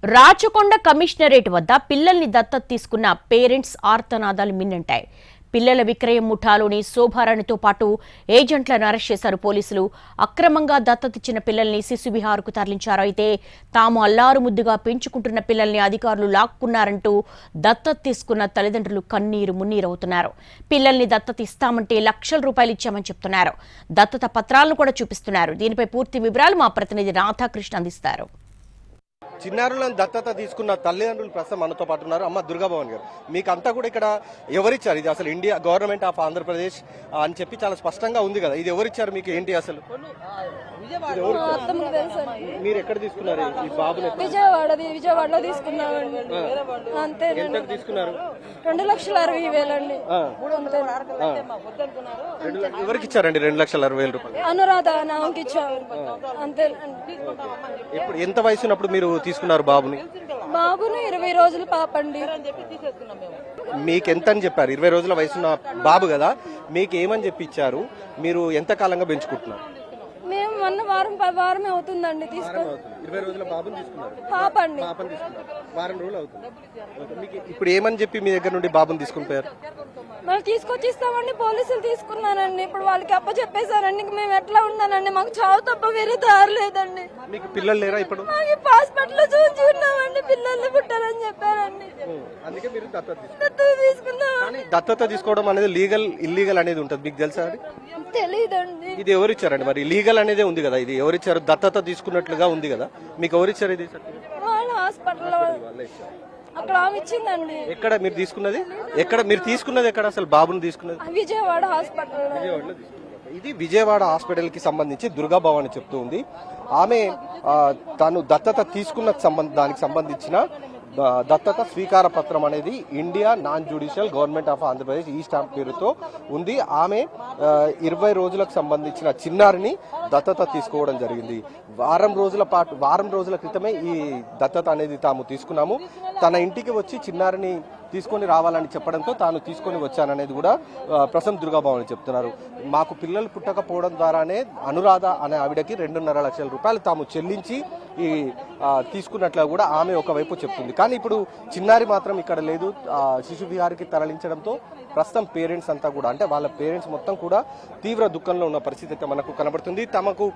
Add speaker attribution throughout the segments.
Speaker 1: Rachakonda commissionerate వద్ద పిల్లల్ని దత్తత తీసుకున్న పేరెంట్స్ ఆర్తనాదాలు మిన్నంటాయి. పిల్లల విక్రయం ముఠాలోని శోభారాణితో పాటు ఏజెంట్లను అరెస్ట్ చేశారు పోలీసులు. అక్రమంగా దత్తతిచ్చిన పిల్లల్ని శిశువిహార్కు తరలించారు. అయితే తాము అల్లారు ముద్దుగా పెంచుకుంటున్న పిల్లల్ని అధికారులు లాక్కున్నారంటూ దత్తత తీసుకున్న తల్లిదండ్రులు కన్నీరు మున్నీరవుతున్నారు. పిల్లల్ని దత్తత ఇస్తామంటే లక్షల రూపాయలు ఇచ్చామని చెప్తున్నారు. దత్తత పత్రాలను కూడా చూపిస్తున్నారు. దీనిపై పూర్తి వివరాలు మా ప్రతినిధి రాధాకృష్ణ అందిస్తారు.
Speaker 2: చిన్నారులను దత్తత తీసుకున్న తల్లిదండ్రులు ప్రస్తుతం మనతో పాటు ఉన్నారు. అమ్మ దుర్గాభవన్ గారు, మీకు అంతా కూడా ఇక్కడ ఎవరిచ్చారు? ఇది అసలు ఇండియా గవర్నమెంట్ ఆఫ్ ఆంధ్రప్రదేశ్ అని చెప్పి చాలా స్పష్టంగా ఉంది కదా, ఇది ఎవరిచ్చారు మీకు? ఏంటి అసలు మీరు ఎక్కడ తీసుకున్నారు ఈ బాబుని?
Speaker 3: విజయవాడలో తీసుకున్నామండి. అంతే.
Speaker 2: ఎంతకు తీసుకున్నారు?
Speaker 3: 2,60,000 అండి.
Speaker 2: ఎవరికి ఇచ్చారండి 2,60,000 రూపాయలు?
Speaker 3: అనురాధ నామకి ఇచ్చాము. అంతే.
Speaker 2: ఇప్పుడు ఎంత వయసు ఉన్నప్పుడు మీరు తీసుకున్నారు బాబుని?
Speaker 3: 20 రోజులు పాపండి.
Speaker 2: మీకు ఎంత అని చెప్పారు? 20 రోజుల వయసున్న బాబు కదా, మీకు ఏమని చెప్పి ఇచ్చారు? మీరు ఎంత కాలంగా పెంచుకుంటున్నారు?
Speaker 3: మేము వారమే అవుతుందండి తీసుకుని.
Speaker 2: 20 రోజుల బాబుని తీసుకున్నారు.
Speaker 3: పాపండి.
Speaker 2: వారం రోజులు అవుతుంది. మీకు ఇప్పుడు ఏమని చెప్పి మీ దగ్గర నుండి బాబుని తీసుకుని పోయారు?
Speaker 3: వాళ్ళు తీసుకొచ్చి ఇస్తామండి. పోలీసులు తీసుకున్నారండి. ఇప్పుడు వాళ్ళకి చెప్పేశారండి. మేము ఎట్లా ఉన్నానండి, మాకు చావు తప్ప వేరే దారి లేదండి.
Speaker 2: మీకు పిల్లలు లేరా ఇప్పుడు?
Speaker 3: మాకు హాస్పిటల్లో చూసి ఉన్నామండి, పిల్లల్ని పుట్టారని చెప్పారండి.
Speaker 2: అందుకే మీరు
Speaker 3: దత్తత తీసుకున్నాం.
Speaker 2: దత్తత తీసుకోవడం అనేది లీగల్ ఇల్లీగల్ అనేది ఉంటుంది, మీకు తెలుసా? అది
Speaker 3: తెలీదండి.
Speaker 2: ఇది ఎవరు ఇచ్చారండి? మరి లీగల్ అనేది ఉంది కదా, ఇది ఎవరిచ్చారు? దత్తత తీసుకున్నట్లుగా ఉంది కదా, మీకు ఎవరిచ్చారు ఇది?
Speaker 3: వాళ్ళ హాస్పిటల్లో అక్కడ ఆమె ఇచ్చిందండి.
Speaker 2: ఎక్కడ మీరు తీసుకున్నది? ఎక్కడ అసలు బాబుని తీసుకున్నది?
Speaker 3: విజయవాడ హాస్పిటల్.
Speaker 2: ఇది విజయవాడ హాస్పిటల్ కి సంబంధించి దుర్గాభవాని చెప్తూ ఉంది. ఆమె తాను దత్తత తీసుకున్న దానికి సంబంధించిన దత్తత స్వీకార పత్రం అనేది India non judicial government of Andhra Pradesh ఈ స్టాంప్ పేరుతో ఉంది. ఆమె 20 రోజులకు సంబంధించిన చిన్నారిని దత్తత తీసుకోవడం జరిగింది. వారం రోజుల క్రితమే ఈ దత్తత అనేది తాము తీసుకున్నాము. తన ఇంటికి వచ్చి చిన్నారిని తీసుకొని రావాలని చెప్పడంతో తాను తీసుకొని వచ్చాననేది కూడా ప్రసన్న దుర్గాభవన్ చెప్తున్నారు. మాకు పిల్లలు పుట్టకపోవడం ద్వారానే అనురాధ అనే ఆవిడకి 2.5 లక్షల రూపాయలు తాము చెల్లించి ఈ తీసుకున్నట్లు కూడా ఆమె ఒకవైపు చెప్తుంది. కానీ ఇప్పుడు చిన్నారి మాత్రం ఇక్కడ లేదు. శిశు విహార్కి తరలించడంతో ప్రస్తుతం పేరెంట్స్ అంతా కూడా, అంటే వాళ్ళ పేరెంట్స్ మొత్తం కూడా తీవ్ర దుఃఖంలో ఉన్న పరిస్థితి అయితే మనకు కనబడుతుంది. తమకు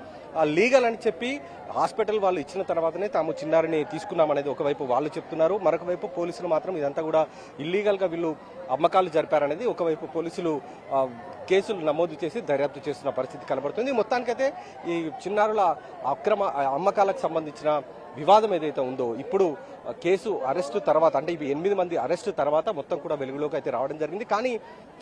Speaker 2: లీగల్ అని చెప్పి హాస్పిటల్ వాళ్ళు ఇచ్చిన తర్వాతనే తాము చిన్నారిని తీసుకున్నామనేది ఒకవైపు వాళ్ళు చెప్తున్నారు. మరొక వైపు పోలీసులు మాత్రం ఇదంతా కూడా ఇల్లీగల్ గా వీళ్ళు అమ్మకాలు జరిపారనేది ఒకవైపు పోలీసులు కేసులు నమోదు చేసి దర్యాప్తు చేస్తున్న పరిస్థితి కనబడుతుంది. మొత్తానికైతే ఈ చిన్నారుల అక్రమ అమ్మకాలకు సంబంధించిన వివాదం ఏదైతే ఉందో ఇప్పుడు కేసు అరెస్టు తర్వాత, అంటే ఇవి 8 మంది అరెస్టు తర్వాత మొత్తం కూడా వెలుగులోకి అయితే రావడం జరిగింది. కానీ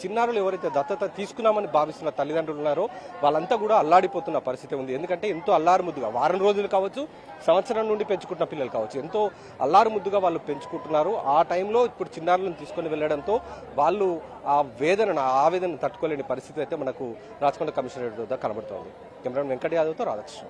Speaker 2: చిన్నారులు ఎవరైతే దత్తత తీసుకున్నామని భావిస్తున్న తల్లిదండ్రులు ఉన్నారో వాళ్ళంతా కూడా అల్లాడిపోతున్న పరిస్థితి ఉంది. ఎందుకంటే ఎంతో అల్లారు ముద్దుగా, వారం రోజులు కావచ్చు, సంవత్సరం నుండి పెంచుకుంటున్న పిల్లలు కావచ్చు, ఎంతో అల్లారు ముద్దుగా వాళ్ళు పెంచుకుంటున్నారు. ఆ టైంలో ఇప్పుడు చిన్నారులను తీసుకొని వెళ్లడంతో వాళ్ళు ఆ ఆవేదన తట్టుకోలేని పరిస్థితి అయితే మనకు రాచకొండ కమిషనరేట్ వద్ద కనబడుతోంది. కెమెరామెన్ వెంకట యాదవ్తో రాధాకృష్ణ.